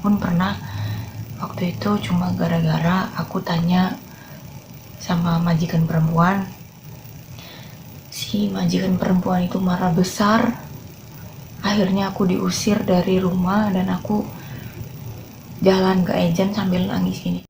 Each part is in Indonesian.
pun pernah waktu itu cuma gara-gara aku tanya sama majikan perempuan. Si majikan perempuan itu marah besar. Akhirnya aku diusir dari rumah dan aku jalan ke ejen sambil nangis gini.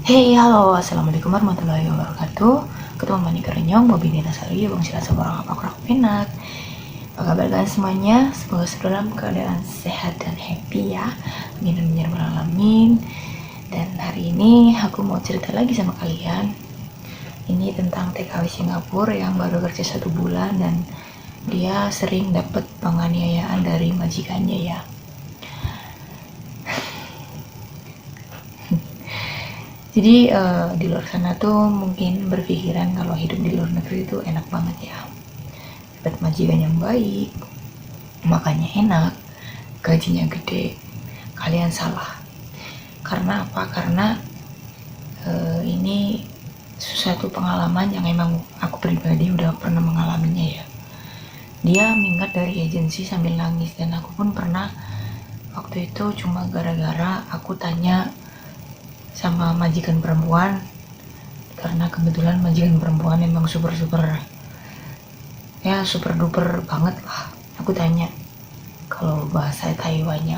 Hey, halo, assalamualaikum warahmatullahi wabarakatuh. Ketemu mani kerenyong, Bobi Dina Sari, Bang Sila Seborang apa kurang penak. Apa kabar kalian semuanya? Semoga dalam keadaan sehat dan happy ya. Amin amin ya rabbal alamin. Dan hari ini aku mau cerita lagi sama kalian. Ini tentang TKW Singapura yang baru kerja 1 bulan dan dia sering dapat penganiayaan dari majikannya ya. Jadi di luar sana tuh mungkin berpikiran kalau hidup di luar negeri itu enak banget ya, dapat majikan yang baik, makannya enak, gajinya gede. Kalian salah. Karena apa? Karena ini suatu pengalaman yang emang aku pribadi udah pernah mengalaminya ya. Dia minggat dari agensi sambil nangis dan aku pun pernah waktu itu cuma gara-gara aku tanya sama majikan perempuan, karena kebetulan majikan perempuan emang super duper banget lah. Aku tanya kalau bahasa Taiwannya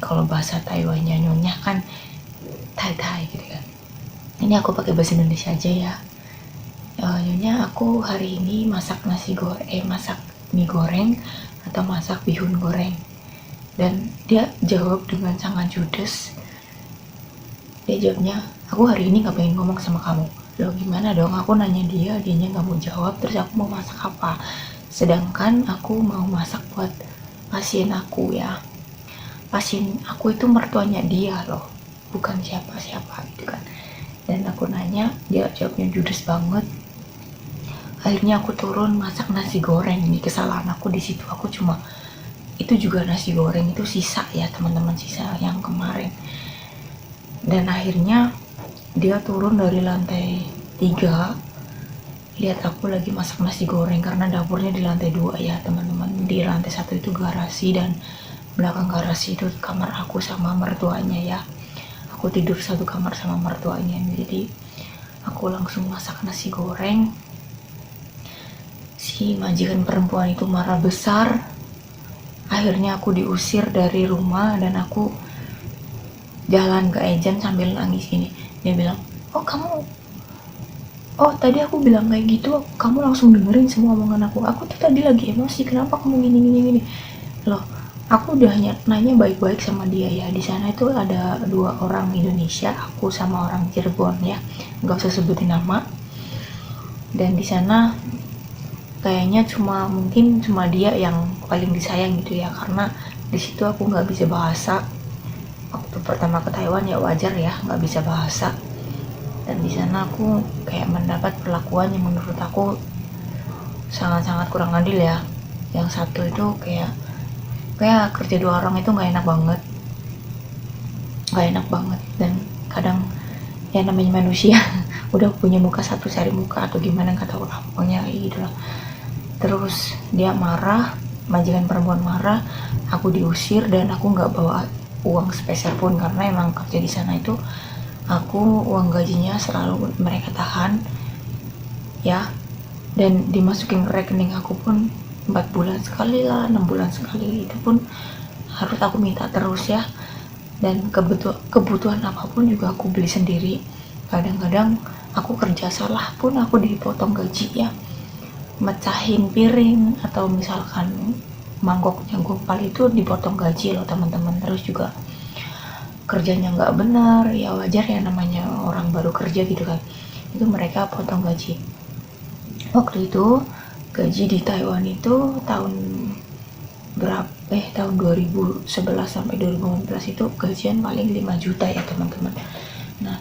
kalau bahasa Taiwannya nyonya kan tai gitu kan. Ini aku pakai bahasa Indonesia aja ya. Nyonya, aku hari ini masak masak mie goreng atau masak bihun goreng. Dan dia jawab dengan sangat judes. Dia jawabnya, aku hari ini gak pengen ngomong sama kamu. Loh gimana dong, aku nanya dianya gak mau jawab, terus aku mau masak apa? Sedangkan aku mau masak buat pasien aku ya. Pasien aku itu mertuanya dia loh, bukan siapa-siapa gitu kan. Dan aku nanya, dia jawabnya judes banget. Akhirnya aku turun masak nasi goreng. Ini kesalahan aku di situ. Aku cuma, itu juga nasi goreng itu sisa ya teman-teman, sisa yang kemarin. Dan akhirnya dia turun dari lantai 3, lihat aku lagi masak nasi goreng karena dapurnya di lantai 2 ya teman-teman. Di lantai 1 itu garasi dan belakang garasi itu kamar aku sama mertuanya ya. Aku tidur satu kamar sama mertuanya, jadi aku langsung masak nasi goreng. Si majikan perempuan itu marah besar. Akhirnya aku diusir dari rumah dan aku jalan ke ejen sambil nangis gini. Dia bilang, tadi aku bilang kayak gitu, kamu langsung dengerin semua omongan aku tuh tadi lagi emosi, kenapa kamu gini. Loh, aku udah nanya baik-baik sama dia ya. Di sana itu ada 2 orang Indonesia, aku sama orang Cirebon ya, nggak usah sebutin nama. Dan di sana kayaknya mungkin cuma dia yang paling disayang gitu ya, karena di situ aku nggak bisa bahasa. Waktu pertama ke Taiwan ya wajar ya nggak bisa bahasa, dan di sana aku kayak mendapat perlakuan yang menurut aku sangat-sangat kurang adil ya. Yang satu itu kayak kerja 2 orang itu nggak enak banget. Dan kadang ya namanya manusia udah punya muka satu cari muka atau gimana nggak tahu lah, pokoknya gitu lah. Terus dia marah, majikan perempuan marah, aku diusir dan aku nggak bawa uang sepeser pun karena emang kerja di sana itu aku uang gajinya selalu mereka tahan ya, dan dimasukin ke rekening aku pun 4 bulan sekali lah, 6 bulan sekali, itu pun harus aku minta terus ya. Dan kebutuhan apapun juga aku beli sendiri. Kadang-kadang aku kerja salah pun aku dipotong gaji ya, mecahin piring atau misalkan mangkoknya gopal itu dipotong gaji loh teman-teman. Terus juga kerjanya nggak benar ya, wajar ya namanya orang baru kerja gitu kan, itu mereka potong gaji. Waktu itu gaji di Taiwan itu tahun tahun 2011 sampai 2015 itu gajian paling 5 juta ya teman-teman. Nah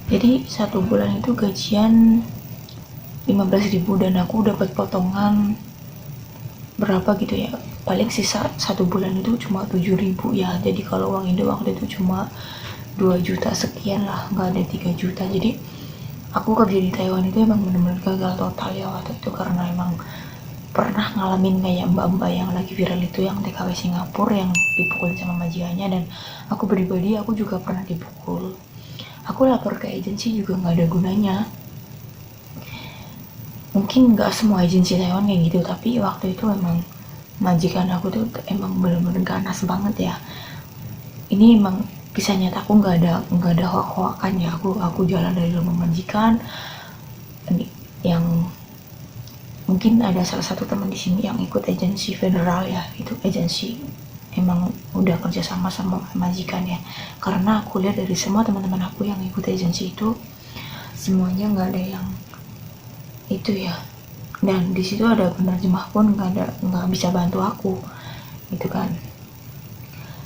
jadi 1 bulan itu gajian 15.000 dan aku dapat potongan berapa gitu ya, paling sisa 1 bulan itu cuma 7.000 ya. Jadi kalau uang Indo waktu itu cuma 2 juta sekian lah, nggak ada 3 juta. Jadi aku kerja di Taiwan itu emang bener-bener gagal total ya waktu itu, karena emang pernah ngalamin kayak mbak-mbak yang lagi viral itu, yang TKW Singapura yang dipukulin sama majikannya. Dan aku pribadi, aku juga pernah dipukul. Aku lapor ke agensi juga nggak ada gunanya. Mungkin nggak semua agensi Taiwan kayak gitu, tapi waktu itu emang majikan aku tuh emang bener-bener ganas banget ya. Ini emang kisah nyata, aku nggak ada hoak-hoakan ya. Aku jalan dari rumah majikan yang mungkin ada salah satu teman di sini yang ikut agensi federal ya, itu agensi emang udah kerja sama majikan ya. Karena aku lihat dari semua teman-teman aku yang ikut agensi itu semuanya nggak ada yang itu ya, dan di situ ada penerjemah pun nggak bisa bantu aku gitu kan.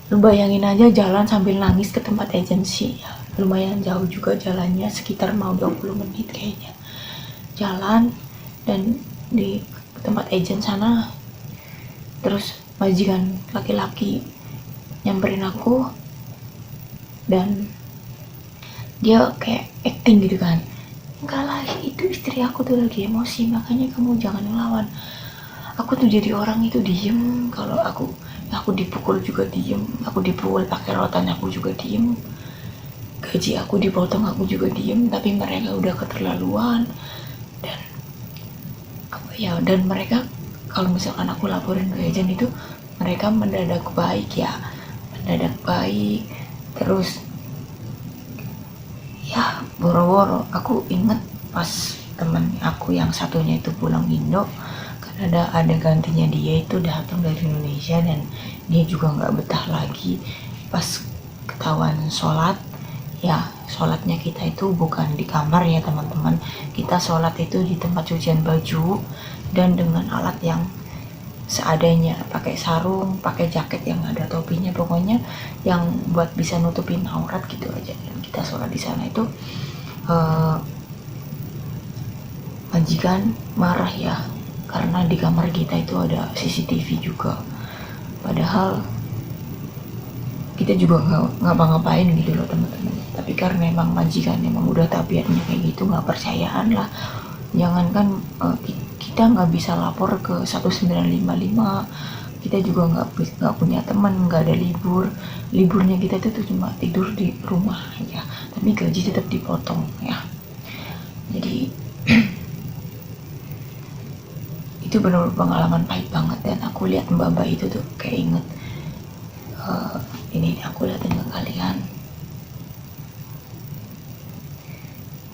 Lu bayangin aja jalan sambil nangis ke tempat agensi ya, lumayan jauh juga jalannya, sekitar mau 20 menit kayaknya jalan. Dan di tempat agent sana terus majikan laki-laki nyamperin aku dan dia kayak acting gitu kan, enggak lah itu istri aku tuh lagi emosi, makanya kamu jangan ngelawan. Aku tuh jadi orang itu diem, kalau aku dipukul juga diem, aku dipukul pakai rotan aku juga diem, gaji aku dipotong aku juga diem. Tapi mereka udah keterlaluan. Dan apa ya, dan mereka kalau misalkan aku laporin ke agent itu, mereka mendadak baik ya, terus ya boro-boro. Aku inget pas temen aku yang satunya itu pulang Indo, kan ada gantinya, dia itu datang dari Indonesia dan dia juga nggak betah lagi pas ketahuan sholat ya. Sholatnya kita itu bukan di kamar ya teman-teman, kita sholat itu di tempat cucian baju dan dengan alat yang seadanya, pakai sarung, pakai jaket yang ada topinya, pokoknya yang buat bisa nutupin aurat gitu aja. Dan kita sholat di sana itu majikan marah ya, karena di kamar kita itu ada CCTV juga, padahal kita juga nggak ngapa-ngapain gitu loh teman-teman. Tapi karena emang majikan emang udah tabiatnya kayak gitu, nggak percayaan lah. Jangankan kita nggak bisa lapor ke 1955, kita juga nggak punya teman, nggak ada liburnya kita tuh cuma tidur di rumah ya, tapi gaji tetap dipotong ya. Jadi itu benar-benar pengalaman pahit banget. Dan aku lihat mbak-mbak itu tuh kayak inget ini aku liatin ke kalian,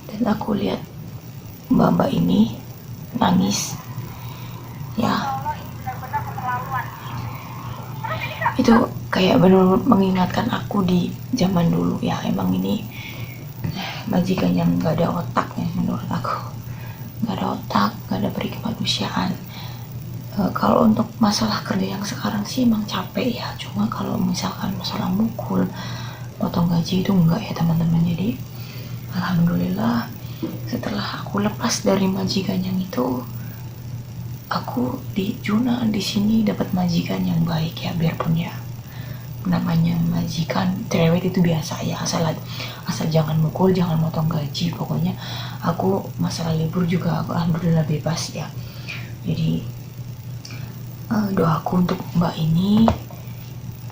dan aku lihat mbak-mbak ini nangis ya. Itu kayak benar-benar mengingatkan aku di zaman dulu ya. Emang ini majikan yang nggak ada otak ya, menurut aku nggak ada otak, nggak ada perikemanusiaan. Kalau untuk masalah kerja yang sekarang sih emang capek ya, cuma kalau misalkan masalah mukul, potong gaji itu enggak ya teman-teman. Jadi alhamdulillah setelah aku lepas dari majikan yang itu, aku di Juna di sini dapat majikan yang baik ya. Biarpun ya namanya majikan cerewet itu biasa ya, asal jangan mukul, jangan motong gaji. Pokoknya aku masalah libur juga aku alhamdulillah bebas ya. Jadi doaku untuk mbak ini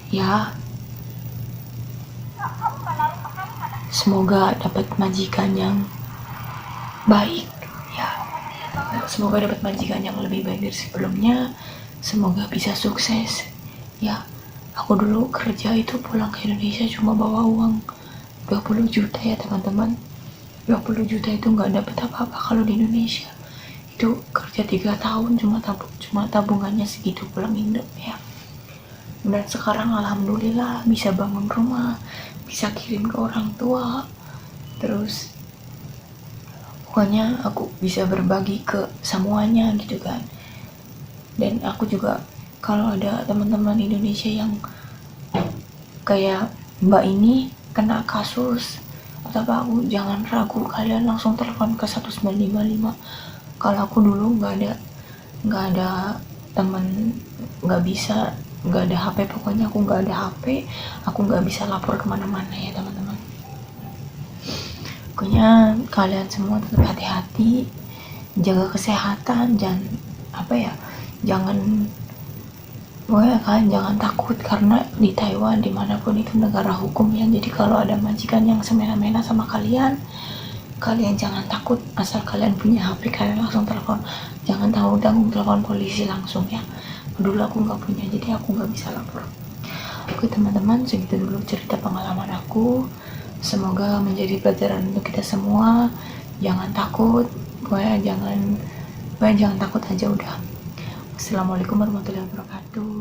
ya, semoga dapat majikan yang baik ya, semoga dapat majikan yang lebih baik dari sebelumnya, semoga bisa sukses ya. Aku dulu kerja itu pulang ke Indonesia cuma bawa uang 20 juta ya teman-teman. 20 juta itu nggak dapat apa-apa kalau di Indonesia. Itu kerja 3 tahun cuma tabungannya segitu pulang Indo ya. Dan sekarang alhamdulillah bisa bangun rumah, bisa kirim ke orang tua, terus pokoknya aku bisa berbagi ke semuanya gitu kan. Dan aku juga kalau ada teman-teman Indonesia yang kayak mbak ini kena kasus atau apa, aku jangan ragu, kalian langsung telepon ke 1955. Kalau aku dulu nggak ada teman, nggak ada HP, pokoknya aku nggak ada HP, aku nggak bisa lapor kemana-mana ya teman-teman. Pokoknya kalian semua tetap hati-hati, jaga kesehatan, jangan pokoknya kalian jangan takut, karena di Taiwan dimanapun itu negara hukum ya. Jadi kalau ada majikan yang semena-mena sama kalian jangan takut, asal kalian punya HP kalian langsung telepon, jangan tanggung-tanggung telepon polisi langsung ya. Dulu aku nggak punya, jadi aku nggak bisa lapor. Oke teman-teman, segitu dulu cerita pengalaman aku, semoga menjadi pelajaran untuk kita semua. Jangan takut, pokoknya jangan takut aja udah. Assalamualaikum warahmatullahi wabarakatuh.